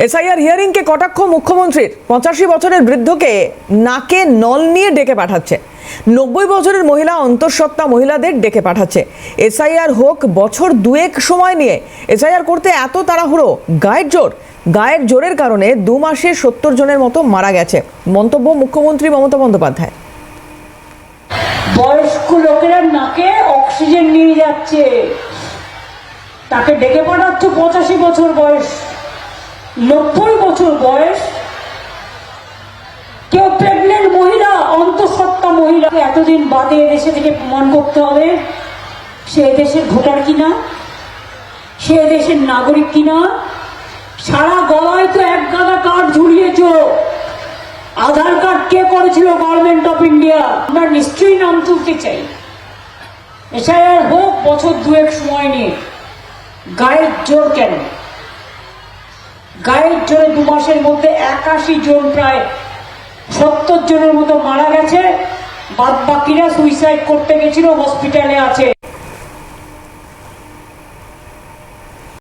SIR হিয়ারিংকে কটাক্ষ মুখ্যমন্ত্রীর। 85 বছরের বৃদ্ধকে নাকে নল নিয়ে ডেকে পাঠাচ্ছে। 90 বছরের মহিলা অন্তঃসত্ত্বা মহিলাদের ডেকে পাঠাচ্ছে। এসআইআর হোক, বছর দুয়েক সময় নিয়ে এসআইআর করতে এত তাড়াহুড়ো। গায়ের জোরের কারণে 2 মাসে 70 জনের মতো মারা গেছে। মন্তব্য মুখ্যমন্ত্রী মমতা বন্দ্যোপাধ্যায়। বয়স্ক লোকেরা নাকে অক্সিজেন নিয়ে যাচ্ছে, তাকে ডেকে পাঠাচ্ছ। 85 বছর বয়স, 90 বছর বয়স, কেউ প্রেগনেন্ট মহিলা, অন্তঃসত্ত্বা মহিলাকে এতদিন বাদে দেশে থেকে প্রমাণ করতে হবে সে দেশের ভোটার কিনা, সে দেশের নাগরিক কিনা। সারা গলায় তো এক গাদা কার্ড ঝুলিয়েছ। আধার কার্ড কে করেছিল? Government of India. আমরা নিশ্চয়ই নাম তুলতে চাই। এসআইআর হোক, বছর দুয়েক সময় নিয়ে। গায়ের জোর কেন? গায়ের জোরে 2 মাসের মধ্যে 81 জন, প্রায় 70 জনের মতো মারা গেছে। বাদ বাকিরা সুইসাইড করতে গেছিল, হসপিটালে আছে।